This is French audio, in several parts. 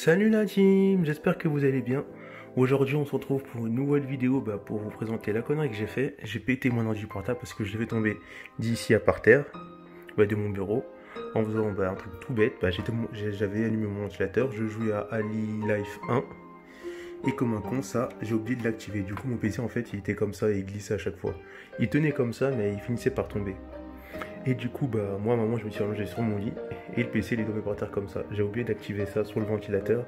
Salut la team, j'espère que vous allez bien. Aujourd'hui on se retrouve pour une nouvelle vidéo pour vous présenter la connerie que j'ai fait. J'ai pété mon ordi portable parce que je l'ai fait tomber d'ici à par terre, de mon bureau, en faisant un truc tout bête. J'avais allumé mon ventilateur, je jouais à Ali Life 1 et comme un con j'ai oublié de l'activer. Du coup mon PC en fait il était comme ça et il glissait à chaque fois. Il tenait comme ça mais il finissait par tomber. Et du coup, moi, maman, je me suis allongé sur mon lit et le PC, il est tombé par terre comme ça. J'ai oublié d'activer ça sur le ventilateur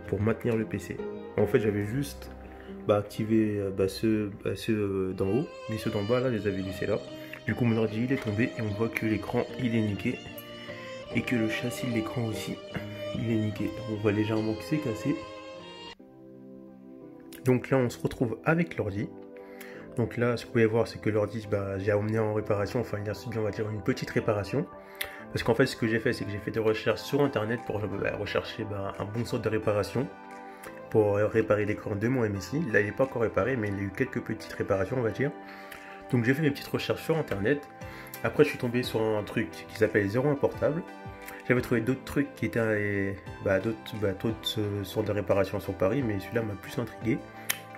pour maintenir le PC. En fait, j'avais juste activé ceux d'en haut, mais ceux d'en bas, là, je les avais laissés là. Du coup, mon ordi, il est tombé et on voit que l'écran, il est niqué. Et que le châssis de l'écran aussi, il est niqué. On voit légèrement que c'est cassé. Donc là, on se retrouve avec l'ordi. Donc là, ce que vous pouvez voir, c'est que l'ordi, j'ai emmené en réparation, enfin il a subi, on va dire, une petite réparation. Parce qu'en fait, ce que j'ai fait, c'est que j'ai fait des recherches sur internet pour rechercher un bon sort de réparation pour réparer l'écran de mon MSI. Là, il n'est pas encore réparé, mais il y a eu quelques petites réparations, on va dire. Donc j'ai fait mes petites recherches sur internet. Après, je suis tombé sur un truc qui s'appelle 01 portable. J'avais trouvé d'autres trucs qui étaient d'autres sortes de réparations sur Paris, mais celui-là m'a plus intrigué.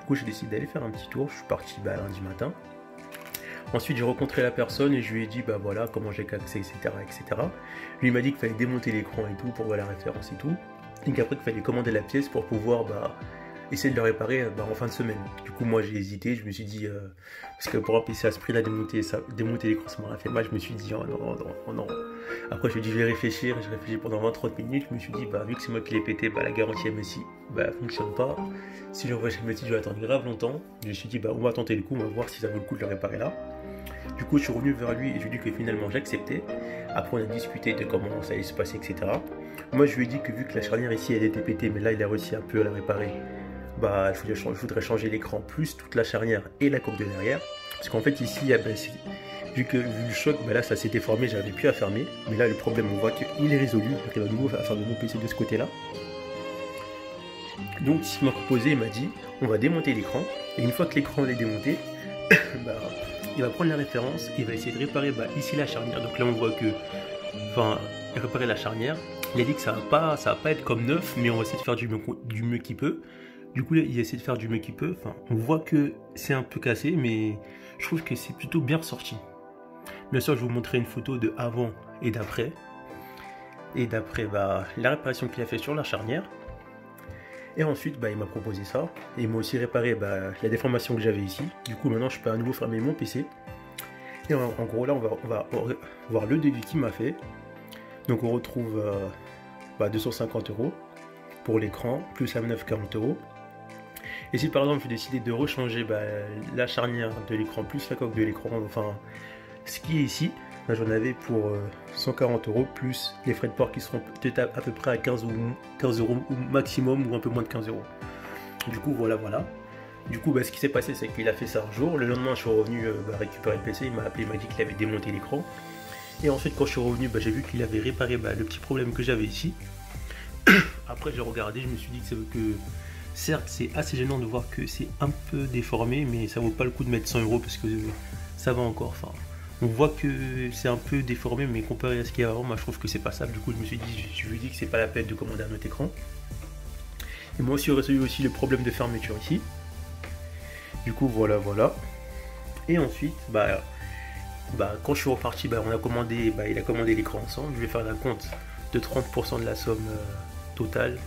Du coup, j'ai décidé d'aller faire un petit tour. Je suis parti lundi matin. Ensuite, j'ai rencontré la personne et je lui ai dit voilà comment j'ai accès, etc., etc. Lui m'a dit qu'il fallait démonter l'écran et tout pour voir la référence et tout. Et qu'après qu'il fallait commander la pièce pour pouvoir essayer de le réparer en fin de semaine. Du coup, moi j'ai hésité, je me suis dit parce que pour un PC à ce prix-là, démonter l'écran, ça m'aurait fait mal. Je me suis dit oh non, oh non. Après, je me suis dit je vais réfléchir. J'ai réfléchi pendant 20-30 minutes. Je me suis dit vu que c'est moi qui l'ai pété, la garantie MSI fonctionne pas. Si je revois chez MSI, je vais attendre grave longtemps. Je me suis dit on va tenter le coup, on va voir si ça vaut le coup de le réparer là. Du coup, je suis revenu vers lui et je lui ai dit que finalement j'acceptais. Après, on a discuté de comment ça allait se passer, etc. Moi, je lui ai dit que vu que la charnière ici elle était pétée, mais là il a réussi un peu à la réparer. Je voudrais changer l'écran plus toute la charnière et la coque de derrière. Parce qu'en fait, ici, vu le choc, là ça s'est déformé, j'avais plus à fermer. Mais là, le problème, on voit qu'il est résolu. Donc, il va de nouveau faire de mon PC de ce côté-là. Donc, ce qu'il m'a proposé, il m'a dit on va démonter l'écran. Et une fois que l'écran est démonté, il va prendre la référence, il va essayer de réparer ici la charnière. Donc là on voit que, réparer la charnière. Il a dit que ça va pas être comme neuf, mais on va essayer de faire du mieux qu'il peut. Du coup il essaie de faire du mieux qu'il peut. On voit que c'est un peu cassé, mais je trouve que c'est plutôt bien ressorti. Bien sûr, je vais vous montrer une photo de avant et d'après. Et d'après la réparation qu'il a fait sur la charnière. Et ensuite, il m'a proposé ça. Et il m'a aussi réparé la déformation que j'avais ici. Du coup, maintenant, je peux à nouveau fermer mon PC. Et en gros, là, on va voir le devis qu'il m'a fait. Donc, on retrouve 250 € pour l'écran, plus la manœuvre 40 €. Et si par exemple, je décidais de rechanger la charnière de l'écran, plus la coque de l'écran, ce qui est ici, j'en avais pour 140 € plus les frais de port qui seront peut-être à peu près à 15 € ou maximum ou un peu moins de 15 €. Du coup voilà. Du coup ce qui s'est passé c'est qu'il a fait ça un jour. Le lendemain je suis revenu récupérer le PC, il m'a appelé, il m'a dit qu'il avait démonté l'écran. Et ensuite quand je suis revenu j'ai vu qu'il avait réparé le petit problème que j'avais ici. Après j'ai regardé, je me suis dit que certes c'est assez gênant de voir que c'est un peu déformé, mais ça vaut pas le coup de mettre 100 € parce que ça va encore. On voit que c'est un peu déformé, mais comparé à ce qu'il y a avant, moi je trouve que c'est passable. Du coup, je lui ai dit que c'est pas la peine de commander un autre écran. Et moi aussi, j'ai résolu aussi le problème de fermeture ici. Du coup, voilà. Et ensuite, quand je suis reparti, on a commandé, il a commandé l'écran ensemble. Je vais faire la compte de 30% de la somme totale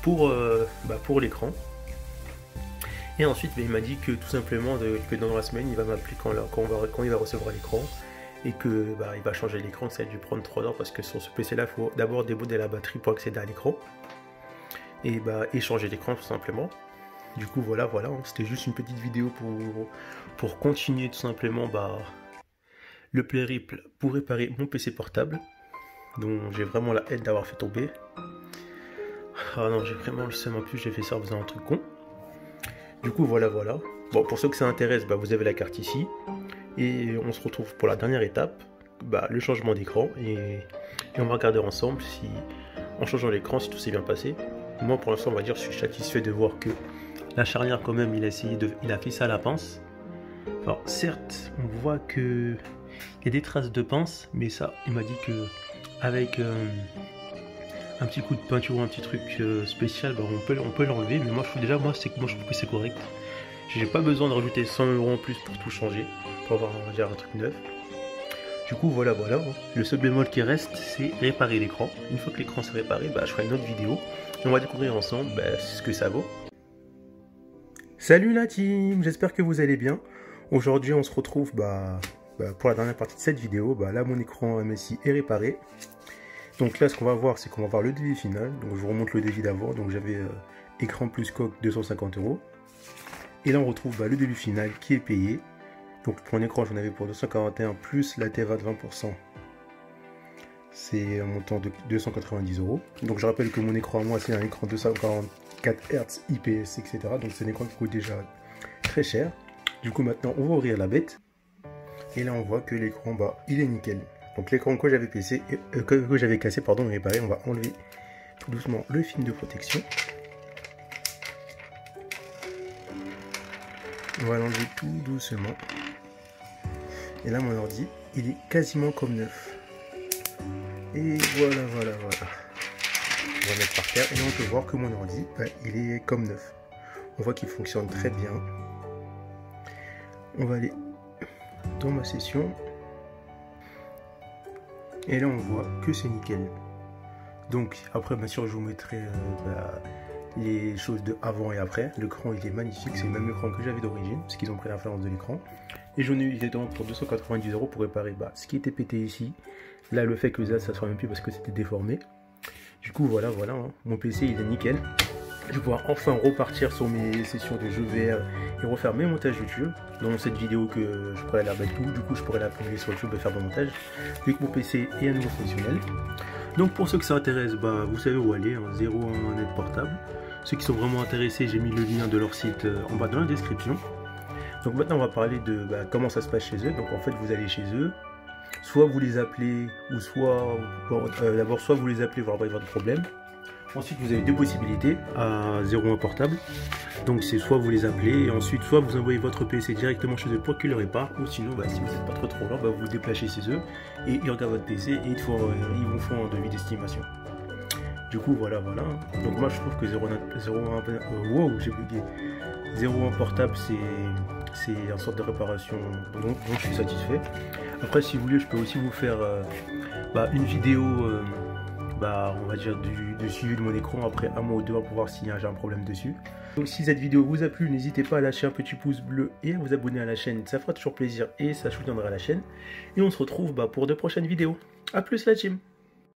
pour l'écran. Et ensuite, il m'a dit que tout simplement que dans la semaine, il va m'appeler quand il va recevoir l'écran et que il va changer l'écran, que ça a dû prendre 3 heures parce que sur ce PC-là, il faut d'abord démoder la batterie pour accéder à l'écran et changer l'écran tout simplement. Du coup, voilà, c'était juste une petite vidéo pour continuer tout simplement le périple pour réparer mon PC portable dont j'ai vraiment la haine d'avoir fait tomber. Ah non, j'ai vraiment le seum en plus, j'ai fait ça en faisant un truc con. Du coup voilà. Bon, pour ceux que ça intéresse, vous avez la carte ici. Et on se retrouve pour la dernière étape, le changement d'écran. Et on va regarder ensemble si, en changeant l'écran, si tout s'est bien passé. Moi pour l'instant on va dire je suis satisfait de voir que la charnière quand même il a fait ça à la pince. Alors certes on voit que il y a des traces de pince, mais ça il m'a dit que avec un petit coup de peinture ou un petit truc spécial, bah, on peut l'enlever. Mais moi je trouve déjà, moi je trouve que c'est correct. J'ai pas besoin de rajouter 100 € en plus pour tout changer, pour avoir on va dire, un truc neuf. Du coup voilà. Le seul bémol qui reste, c'est réparer l'écran. Une fois que l'écran s'est réparé, bah, je ferai une autre vidéo. Et on va découvrir ensemble ce que ça vaut. Salut la team, j'espère que vous allez bien. Aujourd'hui on se retrouve pour la dernière partie de cette vidéo. Là mon écran MSI est réparé. Donc là ce qu'on va voir, c'est qu'on va voir le devis final. Donc je vous remonte le devis d'avant. Donc j'avais écran plus coque 250 €. Et là on retrouve le devis final qui est payé. Donc pour mon écran j'en avais pour 241 plus la TVA de 20%. C'est un montant de 290 €. Donc je rappelle que mon écran à moi c'est un écran 244 Hz IPS, etc. Donc c'est un écran qui coûte déjà très cher. Du coup maintenant on va ouvrir la bête. Et là on voit que l'écran il est nickel. Donc l'écran que j'avais cassé, et réparé, on va enlever tout doucement le film de protection. On va l'enlever tout doucement. Et là mon ordi il est quasiment comme neuf. Et voilà. On va mettre par terre et là on peut voir que mon ordi il est comme neuf. On voit qu'il fonctionne très bien. On va aller dans ma session. Et là on voit que c'est nickel. Donc après bien sûr je vous mettrai les choses de avant et après. L'écran il est magnifique, c'est le même écran que j'avais d'origine, parce qu'ils ont pris la référence de l'écran. Et j'en ai eu directement pour 290 € pour réparer ce qui était pété ici. Là le fait que ça se soit même plus parce que c'était déformé. Du coup voilà, mon PC il est nickel. Je vais pouvoir enfin repartir sur mes sessions de jeux VR et refaire mes montages YouTube. Dans cette vidéo que je pourrais la mettre tout, du coup je pourrais la publier sur YouTube et faire mon montage. Vu que mon PC est à nouveau fonctionnel. Donc pour ceux que ça intéresse, vous savez où aller, 01 net portable. Ceux qui sont vraiment intéressés, j'ai mis le lien de leur site en bas dans la description. Donc maintenant on va parler de comment ça se passe chez eux. Donc en fait vous allez chez eux, soit vous les appelez, ou soit d'abord soit vous les appelez, voir votre problème. Ensuite vous avez deux possibilités à 01 portable. Donc c'est soit vous les appelez et ensuite soit vous envoyez votre PC directement chez eux pour qu'ils le réparent, ou sinon si vous n'êtes pas trop loin, vous vous déplacez chez eux et ils regardent votre PC et ils vous font un devis d'estimation. Du coup voilà. Donc moi je trouve que 01 portable c'est une sorte de réparation dont je suis satisfait. Après si vous voulez je peux aussi vous faire une vidéo on va dire du suivi de mon écran après un mois ou deux pour voir si j'ai un problème dessus. Donc si cette vidéo vous a plu, n'hésitez pas à lâcher un petit pouce bleu et à vous abonner à la chaîne, ça fera toujours plaisir et ça soutiendra la chaîne. Et on se retrouve pour de prochaines vidéos. A plus la team!